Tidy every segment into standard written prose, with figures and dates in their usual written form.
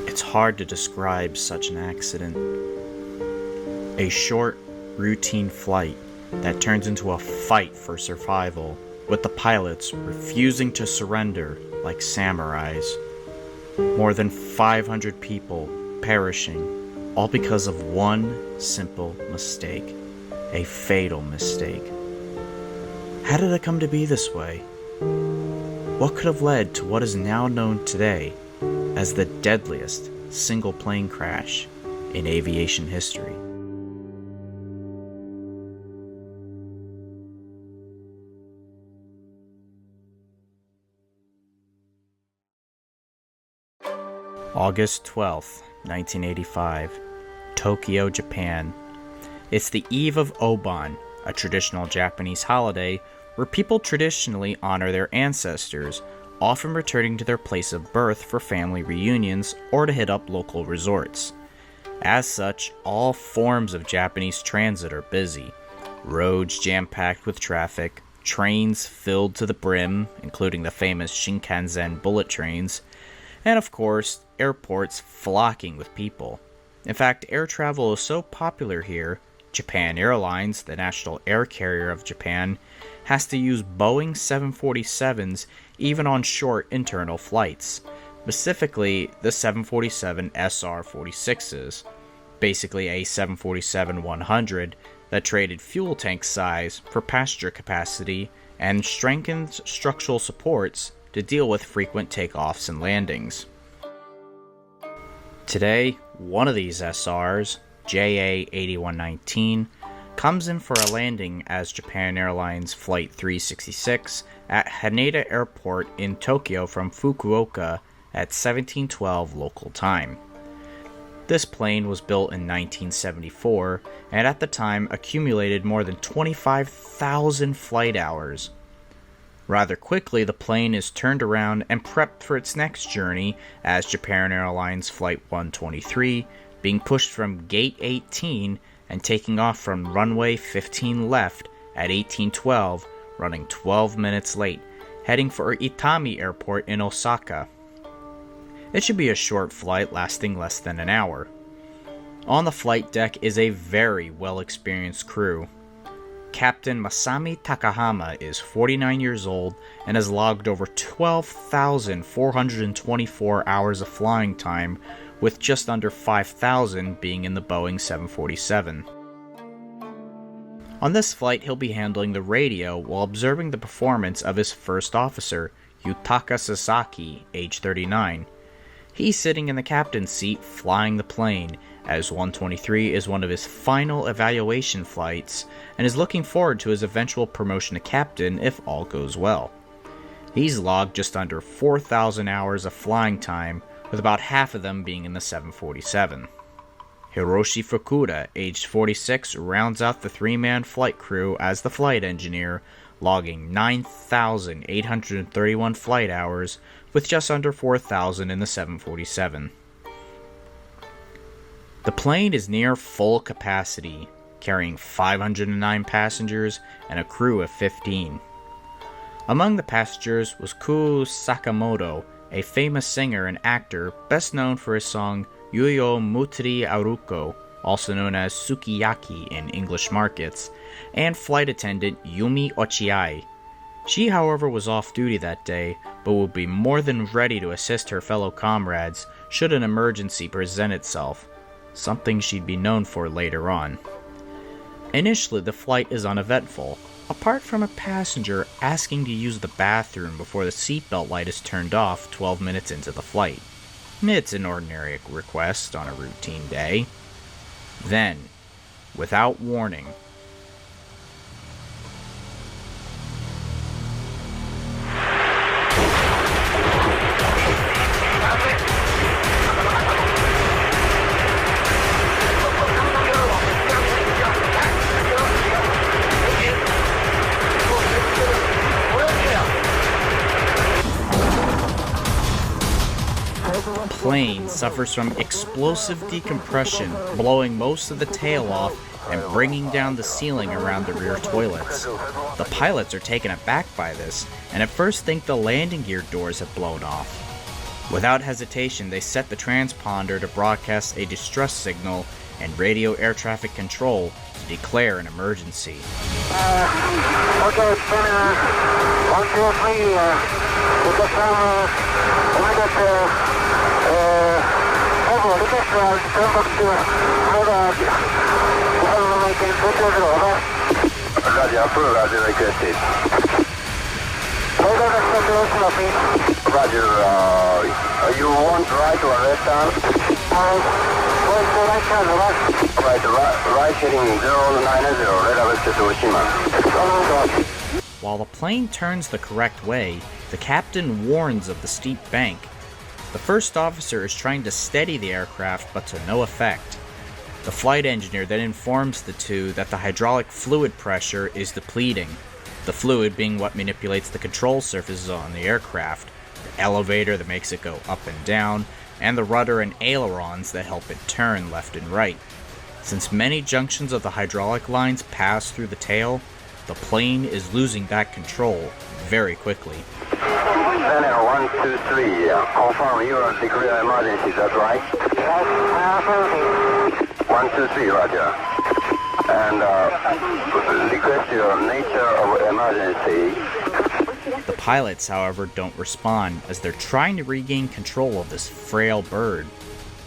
It's hard to describe such an accident. A short, routine flight that turns into a fight for survival, with the pilots refusing to surrender like samurais. More than 500 people perishing, all because of one simple mistake. A fatal mistake. How did it come to be this way? What could have led to what is now known today as the deadliest single plane crash in aviation history? August 12th, 1985, Tokyo, Japan. It's the eve of Obon, a traditional Japanese holiday where people traditionally honor their ancestors, often returning to their place of birth for family reunions or to hit up local resorts. As such, all forms of Japanese transit are busy. Roads jam-packed with traffic, trains filled to the brim, including the famous Shinkansen bullet trains, and of course, airports flocking with people. In fact, air travel is so popular here, Japan Airlines, the national air carrier of Japan, has to use Boeing 747s even on short internal flights, specifically the 747 SR-46s, basically a 747-100 that traded fuel tank size for passenger capacity and strengthened structural supports to deal with frequent takeoffs and landings. Today, one of these SRs, JA-8119, comes in for a landing as Japan Airlines Flight 366 at Haneda Airport in Tokyo from Fukuoka at 1712 local time. This plane was built in 1974 and at the time accumulated more than 25,000 flight hours. Rather quickly, the plane is turned around and prepped for its next journey as Japan Airlines Flight 123, being pushed from Gate 18 and taking off from runway 15 left at 1812, running 12 minutes late, heading for Itami Airport in Osaka. It should be a short flight lasting less than an hour. On the flight deck is a very well-experienced crew. Captain Masami Takahama is 49 years old and has logged over 12,424 hours of flying time, with just under 5,000 being in the Boeing 747. On this flight, he'll be handling the radio while observing the performance of his first officer, Yutaka Sasaki, age 39. He's sitting in the captain's seat flying the plane, as 123 is one of his final evaluation flights, and is looking forward to his eventual promotion to captain if all goes well. He's logged just under 4,000 hours of flying time, with about half of them being in the 747. Hiroshi Fukuda, aged 46, rounds out the three-man flight crew as the flight engineer, logging 9,831 flight hours, with just under 4,000 in the 747. The plane is near full capacity, carrying 509 passengers and a crew of 15. Among the passengers was Ku Sakamoto, a famous singer and actor best known for his song Yuyo Mutri Aruko, also known as Sukiyaki in English markets, and flight attendant Yumi Ochiai. She, however, was off duty that day, but would be more than ready to assist her fellow comrades should an emergency present itself, something she'd be known for later on. Initially, the flight is uneventful, apart from a passenger asking to use the bathroom before the seatbelt light is turned off 12 minutes into the flight. It's an ordinary request on a routine day. Then, without warning, The plane suffers from explosive decompression, blowing most of the tail off and bringing down the ceiling around the rear toilets. The pilots are taken aback by this, and at first think the landing gear doors have blown off. Without hesitation, they set the transponder to broadcast a distress signal and radio air traffic control to declare an emergency. Okay, it's been 1, 2, 3, we got Roger, approve, Roger, requested. Roger, you want right or left turn? Right heading 090, redirect to Oshima. While the plane turns the correct way, the captain warns of the steep bank. The first officer is trying to steady the aircraft, but to no effect. The flight engineer then informs the two that the hydraulic fluid pressure is depleting, the fluid being what manipulates the control surfaces on the aircraft, the elevator that makes it go up and down, and the rudder and ailerons that help it turn left and right. Since many junctions of the hydraulic lines pass through the tail, the plane is losing that control very quickly. Center 1, 2, 3, confirm you are declare emergency, is that right? 1, 2, 3, Roger. And request your nature of emergency. The pilots, however, don't respond as they're trying to regain control of this frail bird.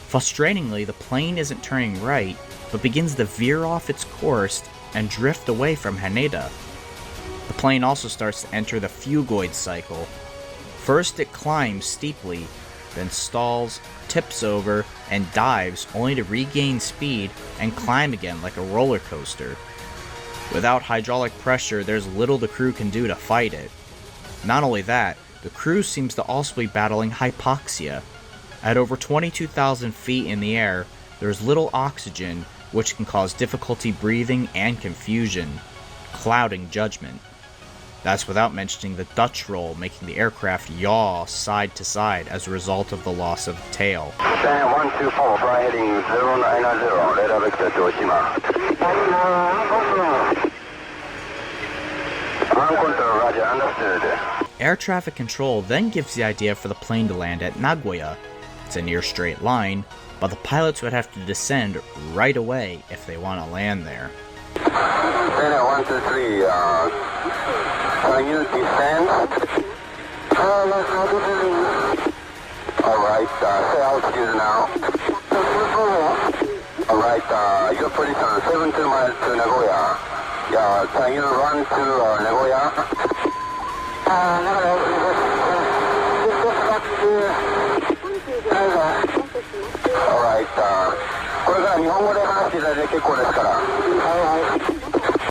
Frustratingly, the plane isn't turning right, but begins to veer off its course and drift away from Haneda. The plane also starts to enter the phugoid cycle. First it climbs steeply, then stalls, tips over, and dives only to regain speed and climb again like a roller coaster. Without hydraulic pressure, there's little the crew can do to fight it. Not only that, the crew seems to also be battling hypoxia. At over 22,000 feet in the air, there's little oxygen, which can cause difficulty breathing and confusion, clouding judgment. That's without mentioning the Dutch roll making the aircraft yaw side to side as a result of the loss of the tail. Center 124, fly heading 090, redirect to Oshima. Ground control, Roger, understood. Air traffic control then gives the idea for the plane to land at Nagoya. It's a near straight line, but the pilots would have to descend right away if they want to land there. Center 123, can you descend? Alright, say altitude now. Alright, your position 72 miles to Nagoya. Yeah, can you run to Nagoya? Alright,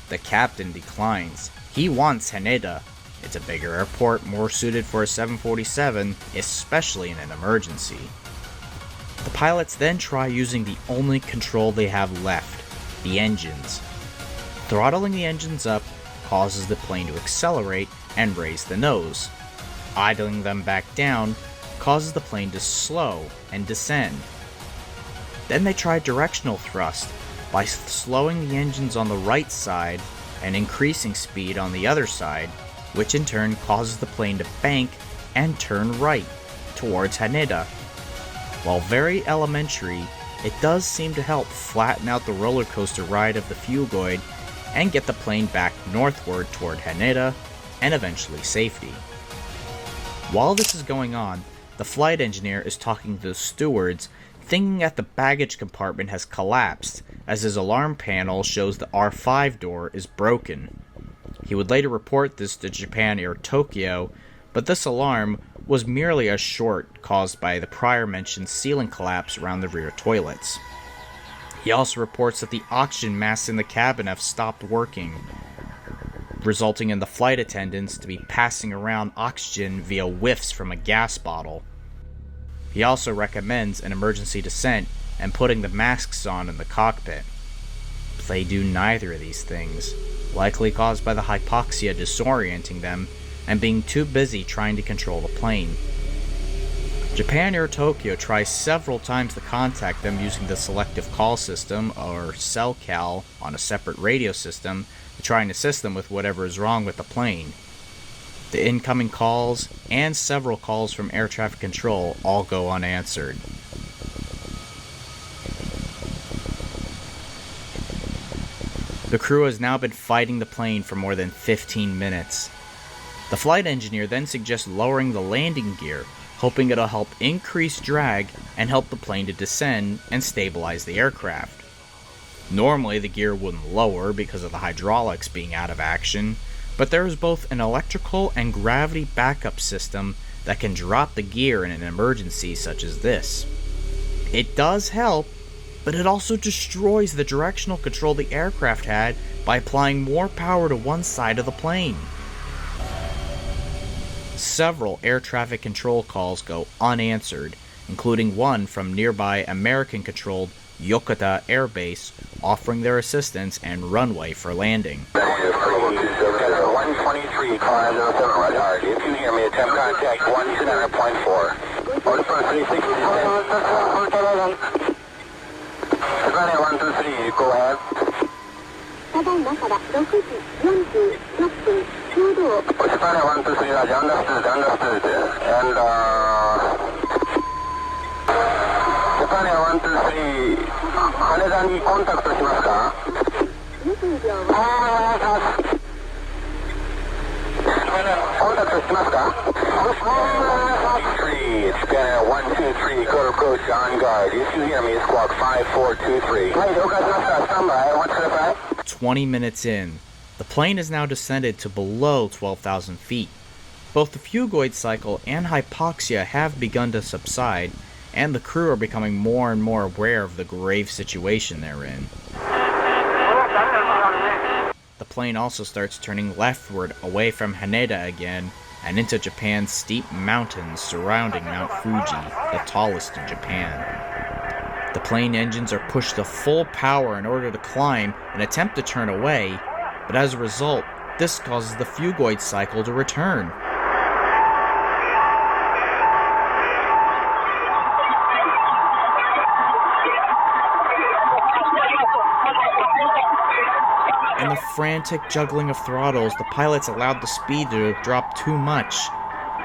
The captain declines. He wants Haneda. It's a bigger airport, more suited for a 747, especially in an emergency. The pilots then try using the only control they have left, the engines. Throttling the engines up causes the plane to accelerate and raise the nose. Idling them back down causes the plane to slow and descend. Then they try directional thrust by slowing the engines on the right side and increasing speed on the other side, which in turn causes the plane to bank and turn right towards Haneda. While very elementary, it does seem to help flatten out the roller coaster ride of the phugoid and get the plane back northward toward Haneda and eventually safety. While this is going on, the flight engineer is talking to the stewards, thinking that the baggage compartment has collapsed as his alarm panel shows the R5 door is broken. He would later report this to Japan Air Tokyo, but this alarm was merely a short caused by the prior mentioned ceiling collapse around the rear toilets. He also reports that the oxygen masks in the cabin have stopped working, resulting in the flight attendants to be passing around oxygen via whiffs from a gas bottle. He also recommends an emergency descent and putting the masks on in the cockpit. But they do neither of these things, likely caused by the hypoxia disorienting them and being too busy trying to control the plane. Japan Air Tokyo tries several times to contact them using the selective call system, or CellCal, on a separate radio system to try and assist them with whatever is wrong with the plane. The incoming calls and several calls from air traffic control all go unanswered. The crew has now been fighting the plane for more than 15 minutes. The flight engineer then suggests lowering the landing gear, hoping it'll help increase drag and help the plane to descend and stabilize the aircraft. Normally the gear wouldn't lower because of the hydraulics being out of action, but there is both an electrical and gravity backup system that can drop the gear in an emergency such as this. It does help, but it also destroys the directional control the aircraft had by applying more power to one side of the plane. Several air traffic control calls go unanswered, including one from nearby American-controlled Yokota Air Base offering their assistance and runway for landing. 123, car 07, right hard. If you hear me, attempt contact 179.4. Order for 360. Savannah 123, go ahead. ただいまから6時46分ちょうど Savannah 123, Roger, understood. And, Savannah 123, 羽田にコンタクトしますか20秒お願いします。コンタクトしますか3, it's Scanner 123, code approach on guard. If you hear me, squawk 5423. はい、了解しました。スタンバイ、お待ちください。 20 minutes in, the plane has now descended to below 12,000 feet. Both the fugoid cycle and hypoxia have begun to subside, and the crew are becoming more and more aware of the grave situation they're in. The plane also starts turning leftward away from Haneda again and into Japan's steep mountains surrounding Mount Fuji, the tallest in Japan. The plane engines are pushed to full power in order to climb and attempt to turn away, but as a result, this causes the fugoid cycle to return. In the frantic juggling of throttles, the pilots allowed the speed to drop too much.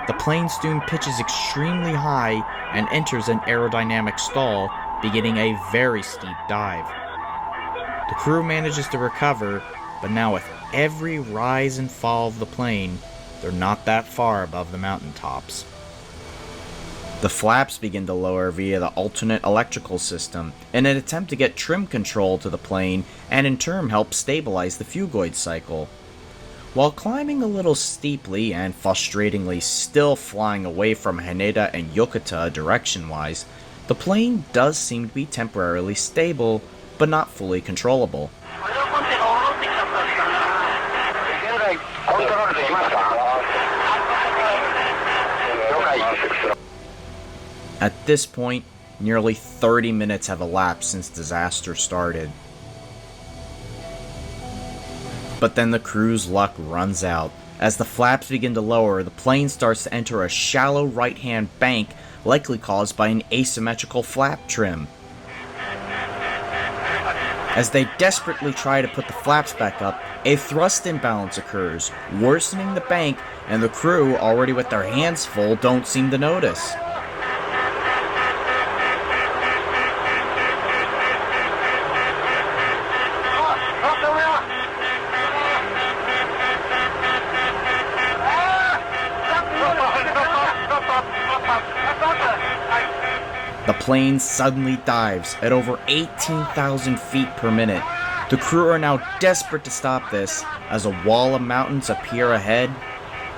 The plane soon pitches extremely high and enters an aerodynamic stall, beginning a very steep dive. The crew manages to recover, but now with every rise and fall of the plane, they're not that far above the mountaintops. The flaps begin to lower via the alternate electrical system in an attempt to get trim control to the plane and in turn help stabilize the fugoid cycle. While climbing a little steeply and frustratingly still flying away from Haneda and Yokota direction-wise, the plane does seem to be temporarily stable, but not fully controllable. At this point, nearly 30 minutes have elapsed since disaster started. But then the crew's luck runs out. As the flaps begin to lower, the plane starts to enter a shallow right-hand bank, likely caused by an asymmetrical flap trim. As they desperately try to put the flaps back up, a thrust imbalance occurs, worsening the bank, and the crew, already with their hands full, don't seem to notice. The plane suddenly dives at over 18,000 feet per minute. The crew are now desperate to stop this as a wall of mountains appear ahead,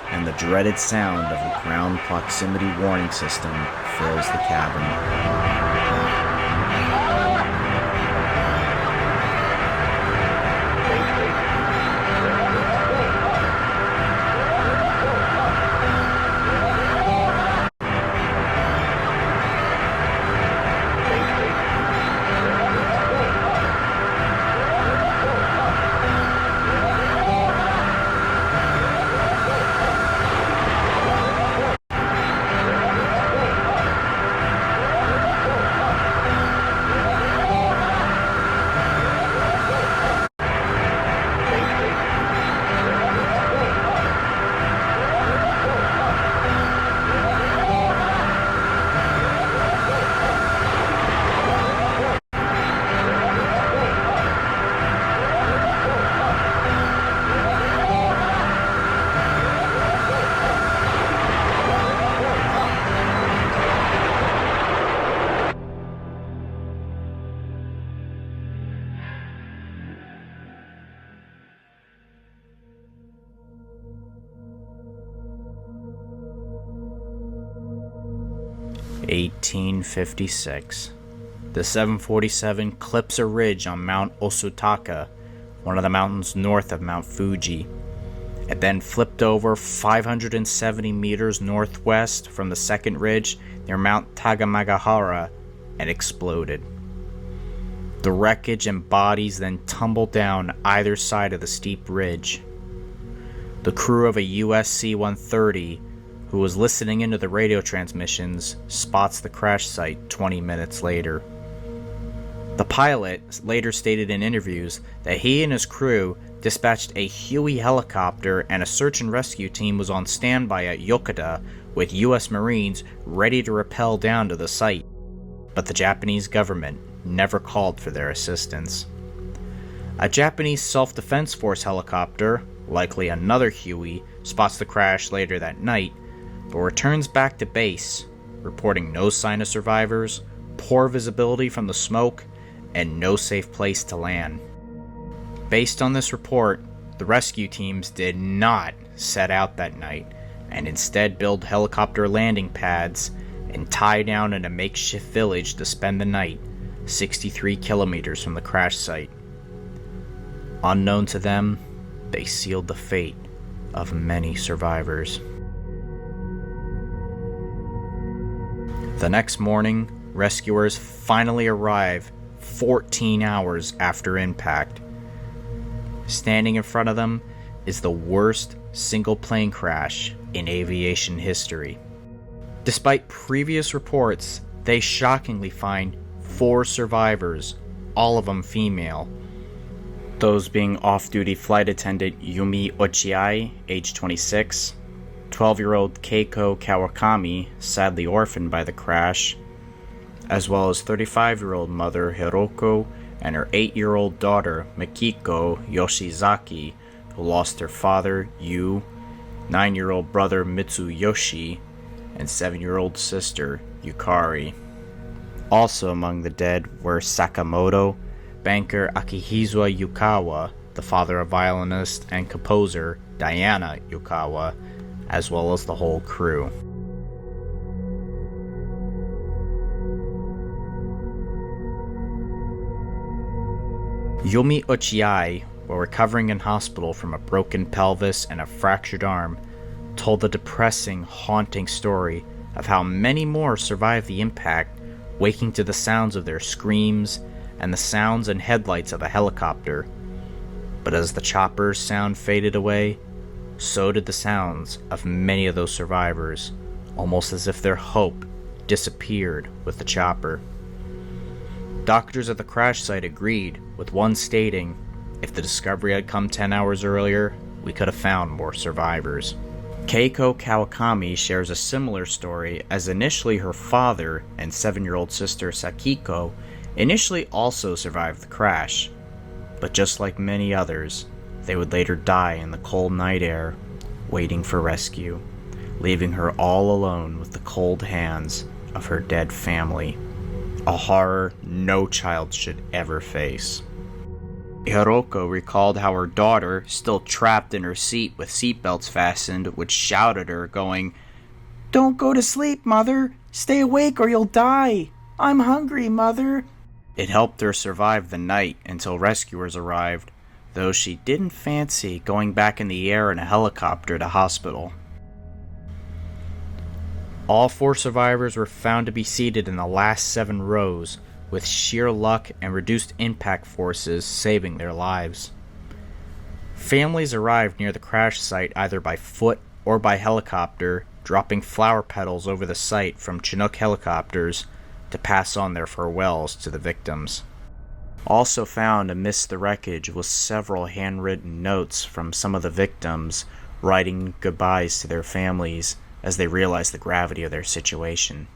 and the dreaded sound of the ground proximity warning system fills the cabin. 1856. The 747 clips a ridge on Mount Osutaka, one of the mountains north of Mount Fuji. It then flipped over 570 meters northwest from the second ridge near Mount Tagamagahara and exploded. The wreckage and bodies then tumbled down either side of the steep ridge. The crew of a US C-130, who was listening into the radio transmissions, spots the crash site 20 minutes later. The pilot later stated in interviews that he and his crew dispatched a Huey helicopter and a search and rescue team was on standby at Yokota with US Marines ready to rappel down to the site, but the Japanese government never called for their assistance. A Japanese Self-Defense Force helicopter, likely another Huey, spots the crash later that night, but returns back to base, reporting no sign of survivors, poor visibility from the smoke, and no safe place to land. Based on this report, the rescue teams did not set out that night, and instead build helicopter landing pads and tie down in a makeshift village to spend the night, 63 kilometers from the crash site. Unknown to them, they sealed the fate of many survivors. The next morning, rescuers finally arrive 14 hours after impact. Standing in front of them is the worst single plane crash in aviation history. Despite previous reports, they shockingly find 4 survivors, all of them female. Those being off-duty flight attendant Yumi Ochiai, age 26, 12-year-old Keiko Kawakami, sadly orphaned by the crash, as well as 35-year-old mother Hiroko and her 8-year-old daughter Mikiko Yoshizaki, who lost her father Yu, 9-year-old brother Mitsuyoshi, and 7-year-old sister Yukari. Also among the dead were Sakamoto, banker Akihizwa Yukawa, the father of violinist and composer Diana Yukawa, as well as the whole crew. Yumi Ochiai, while recovering in hospital from a broken pelvis and a fractured arm, told the depressing, haunting story of how many more survived the impact, waking to the sounds of their screams and the sounds and headlights of a helicopter. But as the chopper's sound faded away, so did the sounds of many of those survivors, almost as if their hope disappeared with the chopper. Doctors at the crash site agreed, with one stating, "If the discovery had come 10 hours earlier, we could have found more survivors." Keiko Kawakami shares a similar story, as initially her father and 7-year-old sister Sakiko initially also survived the crash, but just like many others, they would later die in the cold night air, waiting for rescue, leaving her all alone with the cold hands of her dead family. A horror no child should ever face. Hiroko recalled how her daughter, still trapped in her seat with seatbelts fastened, would shout at her, going, "Don't go to sleep, Mother! Stay awake or you'll die! I'm hungry, Mother!" It helped her survive the night until rescuers arrived, though she didn't fancy going back in the air in a helicopter to hospital. All 4 survivors were found to be seated in the last 7 rows, with sheer luck and reduced impact forces saving their lives. Families arrived near the crash site either by foot or by helicopter, dropping flower petals over the site from Chinook helicopters to pass on their farewells to the victims. Also found amidst the wreckage was several handwritten notes from some of the victims writing goodbyes to their families as they realized the gravity of their situation.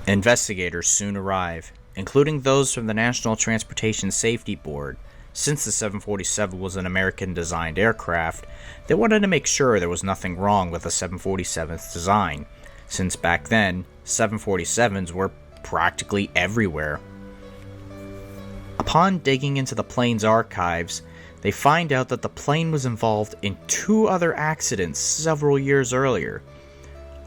Investigators soon arrive, including those from the National Transportation Safety Board. Since the 747 was an American-designed aircraft, they wanted to make sure there was nothing wrong with the 747's design, since back then, 747s were practically everywhere. Upon digging into the plane's archives, they find out that the plane was involved in 2 other accidents several years earlier.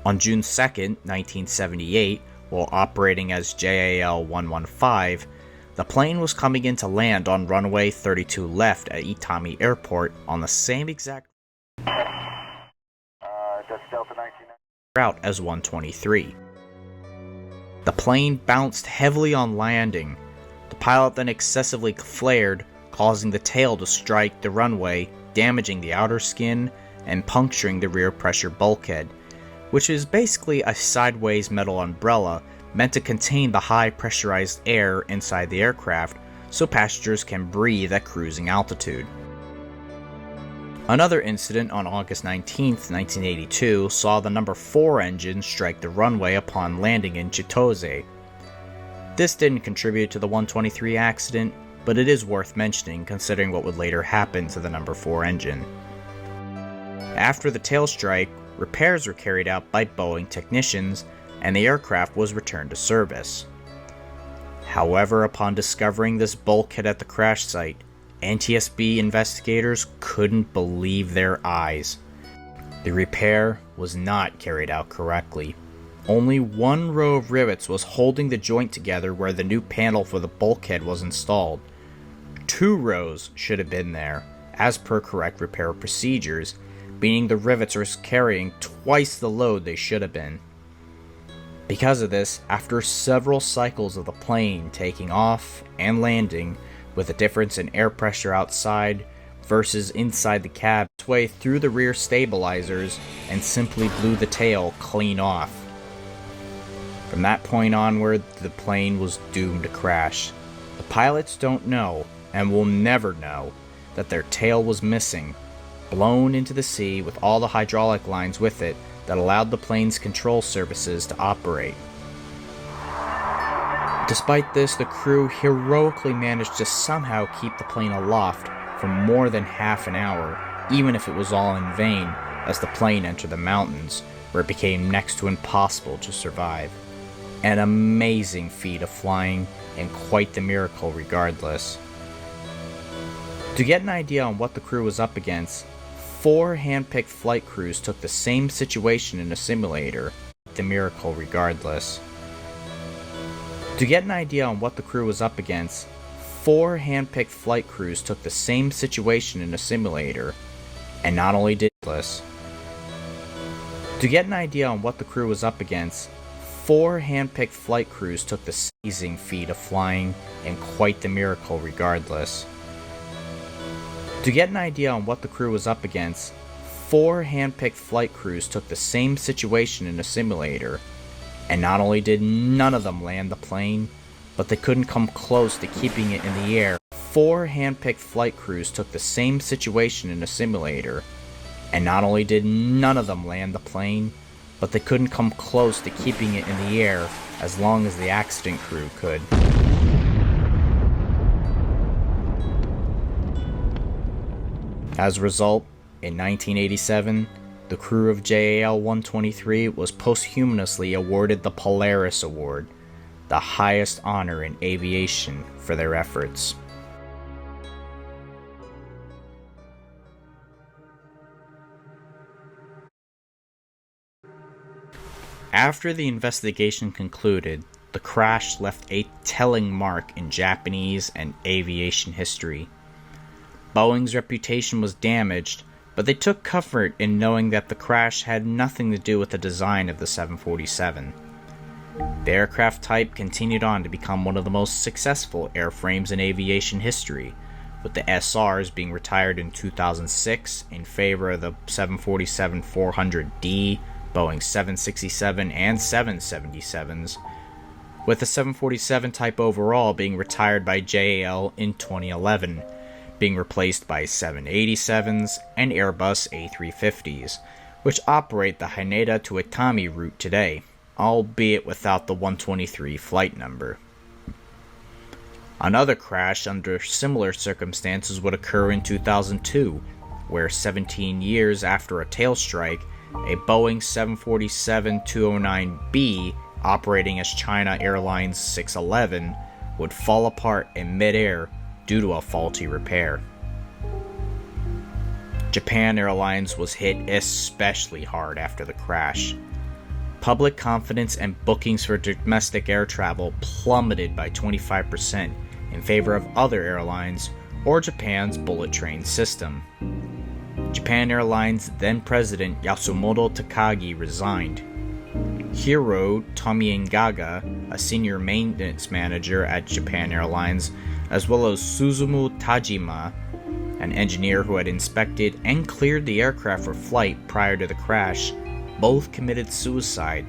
On June 2nd, 1978, while operating as JAL 115, the plane was coming in to land on runway 32 left at Itami Airport on the same exact route as 123. The plane bounced heavily on landing. The pilot then excessively flared, causing the tail to strike the runway, damaging the outer skin and puncturing the rear pressure bulkhead, which is basically a sideways metal umbrella meant to contain the high pressurized air inside the aircraft so passengers can breathe at cruising altitude. Another incident on August 19, 1982 saw the number 4 engine strike the runway upon landing in Chitose. This didn't contribute to the 123 accident, but it is worth mentioning considering what would later happen to the number 4 engine. After the tail strike, repairs were carried out by Boeing technicians and the aircraft was returned to service. However, upon discovering this bulkhead at the crash site, NTSB investigators couldn't believe their eyes. The repair was not carried out correctly. Only 1 row of rivets was holding the joint together where the new panel for the bulkhead was installed. 2 rows should have been there, as per correct repair procedures, meaning the rivets are carrying twice the load they should have been. Because of this, after several cycles of the plane taking off and landing, with a difference in air pressure outside versus inside the cab, its way through the rear stabilizers and simply blew the tail clean off. From that point onward, the plane was doomed to crash. The pilots don't know, and will never know, that their tail was missing, blown into the sea with all the hydraulic lines with it that allowed the plane's control surfaces to operate. Despite this, the crew heroically managed to somehow keep the plane aloft for more than half an hour, even if it was all in vain, as the plane entered the mountains, where it became next to impossible to survive. An amazing feat of flying, and quite the miracle regardless. To get an idea on what the crew was up against, 4 hand-picked flight crews took the same situation in a simulator. The miracle regardless. To get an idea on what the crew was up against, 4 hand-picked flight crews took the same situation in a simulator, and not only did this. To get an idea on what the crew was up against, 4 hand-picked flight crews took the amazing feat of flying, and quite the miracle regardless. To get an idea on what the crew was up against, 4 hand-picked flight crews took the same situation in a simulator, and not only did none of them land the plane, but they couldn't come close to keeping it in the air. 4 hand-picked flight crews took the same situation in a simulator, and not only did none of them land the plane, but they couldn't come close to keeping it in the air as long as the accident crew could. As a result, in 1987, the crew of JAL 123 was posthumously awarded the Polaris Award, the highest honor in aviation for their efforts. After the investigation concluded, the crash left a telling mark in Japanese and aviation history. Boeing's reputation was damaged, but they took comfort in knowing that the crash had nothing to do with the design of the 747. The aircraft type continued on to become one of the most successful airframes in aviation history, with the SRs being retired in 2006 in favor of the 747-400D, Boeing 767 and 777s, with the 747 type overall being retired by JAL in 2011, being replaced by 787s and Airbus A350s, which operate the Haneda to Itami route today, albeit without the 123 flight number. Another crash under similar circumstances would occur in 2002, where 17 years after a tail strike, a Boeing 747-209B operating as China Airlines 611 would fall apart in mid-air due to a faulty repair. Japan Airlines was hit especially hard after the crash. Public confidence and bookings for domestic air travel plummeted by 25% in favor of other airlines or Japan's bullet train system. Japan Airlines then president Yasumoto Takagi resigned. Hiro Tomiengaga, a senior maintenance manager at Japan Airlines, as well as Suzumu Tajima, an engineer who had inspected and cleared the aircraft for flight prior to the crash, both committed suicide,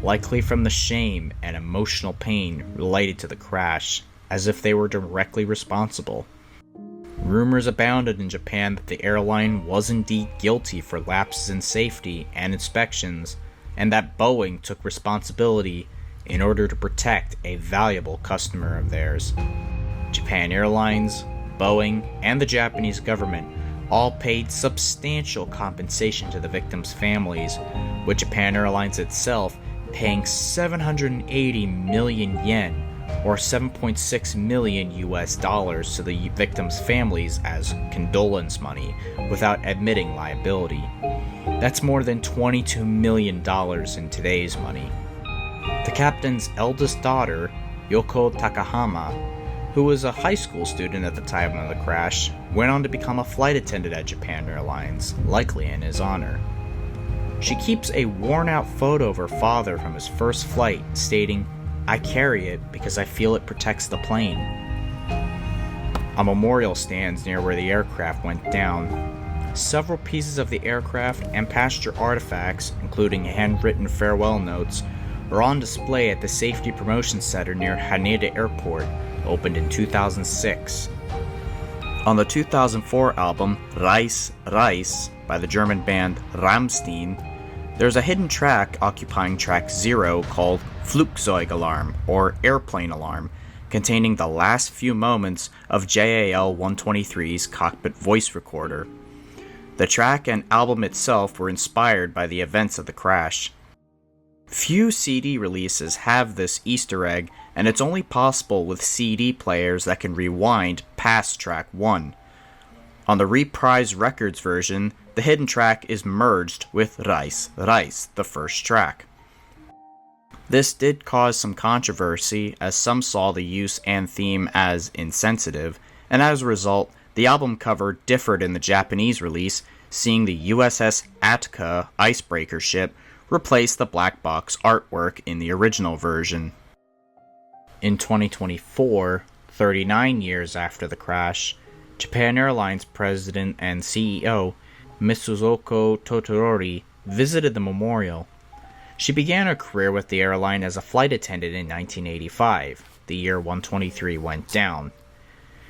likely from the shame and emotional pain related to the crash, as if they were directly responsible. Rumors abounded in Japan that the airline was indeed guilty for lapses in safety and inspections, and that Boeing took responsibility in order to protect a valuable customer of theirs. Japan Airlines, Boeing, and the Japanese government all paid substantial compensation to the victims' families, with Japan Airlines itself paying 780 million yen, or 7.6 million US dollars, to the victims' families as condolence money without admitting liability. That's more than $22 million in today's money. The captain's eldest daughter, Yoko Takahama, who was a high school student at the time of the crash, went on to become a flight attendant at Japan Airlines, likely in his honor. She keeps a worn-out photo of her father from his first flight, stating, "I carry it because I feel it protects the plane." A memorial stands near where the aircraft went down. Several pieces of the aircraft and passenger artifacts, including handwritten farewell notes, are on display at the Safety Promotion Center near Haneda Airport, opened in 2006. On the 2004 album Reis, Reis by the German band Rammstein, there's a hidden track occupying track 0 called Flugzeugalarm, or Airplane Alarm, containing the last few moments of JAL 123's cockpit voice recorder. The track and album itself were inspired by the events of the crash. Few CD releases have this Easter egg, and it's only possible with CD players that can rewind past track 1. On the Reprise Records version, the hidden track is merged with Reis, Reis, the first track. This did cause some controversy, as some saw the use and theme as insensitive, and as a result, the album cover differed in the Japanese release, seeing the USS Attica icebreaker ship replace the black box artwork in the original version. In 2024, 39 years after the crash, Japan Airlines president and CEO Mitsuko Tottori visited the memorial. She began her career with the airline as a flight attendant in 1985, the year 123 went down.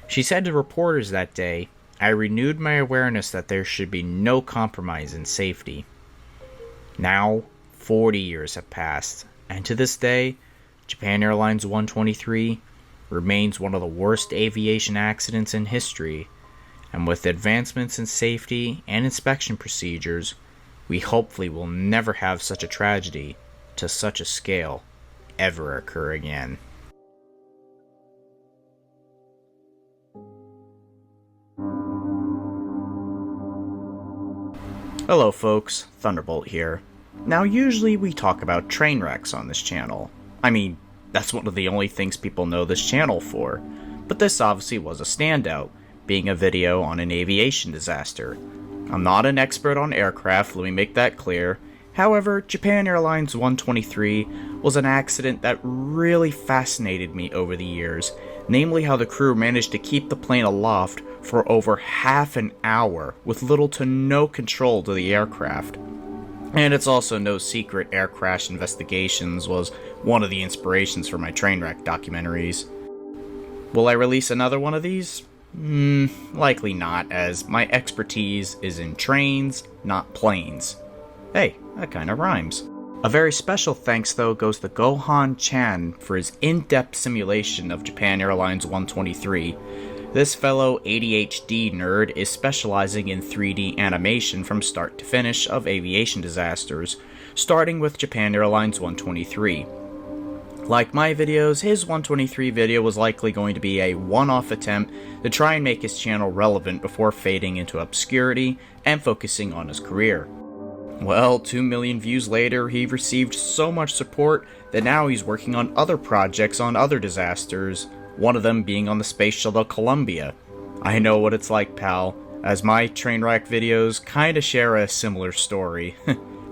She said to reporters that day, "I renewed my awareness that there should be no compromise in safety." Now, 40 years have passed, and to this day, Japan Airlines 123 remains one of the worst aviation accidents in history, and with advancements in safety and inspection procedures, we hopefully will never have such a tragedy to such a scale ever occur again. Hello folks, Thunderbolt here. Now usually we talk about train wrecks on this channel. I mean, that's one of the only things people know this channel for, but this obviously was a standout, being a video on an aviation disaster. I'm not an expert on aircraft, let me make that clear. However, Japan Airlines 123 was an accident that really fascinated me over the years, namely how the crew managed to keep the plane aloft for over half an hour with little to no control to the aircraft. And it's also no secret Air Crash Investigations was one of the inspirations for my train wreck documentaries. Will I release another one of these? Likely not, as my expertise is in trains, not planes. Hey, that kinda rhymes. A very special thanks though goes to Gohan Chan for his in-depth simulation of Japan Airlines 123. This fellow ADHD nerd is specializing in 3D animation from start to finish of aviation disasters, starting with Japan Airlines 123. Like my videos, his 123 video was likely going to be a one-off attempt to try and make his channel relevant before fading into obscurity and focusing on his career. Well, 2 million views later, he received so much support that now he's working on other projects on other disasters, one of them being on the Space Shuttle Columbia. I know what it's like, pal, as my train wreck videos kinda share a similar story.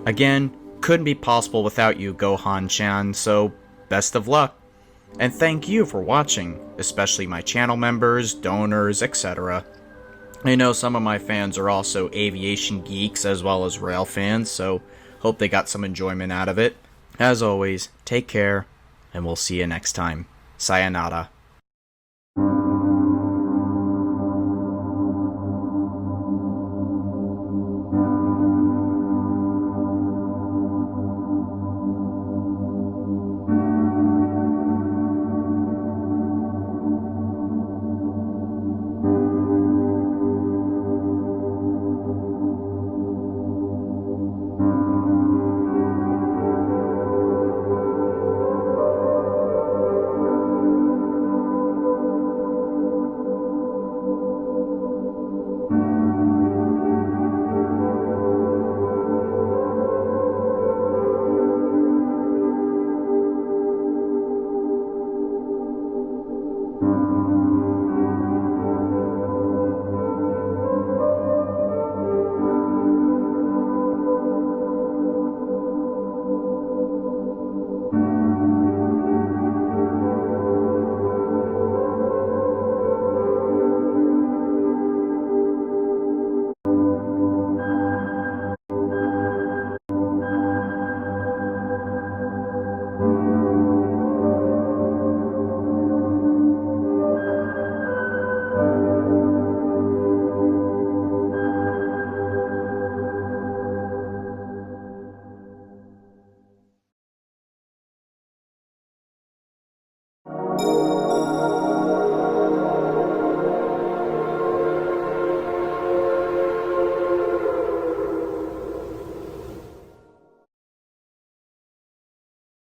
Again, couldn't be possible without you, Gohan-chan, so best of luck. And thank you for watching, especially my channel members, donors, etc. I know some of my fans are also aviation geeks as well as rail fans, so hope they got some enjoyment out of it. As always, take care, and we'll see you next time. Sayonara.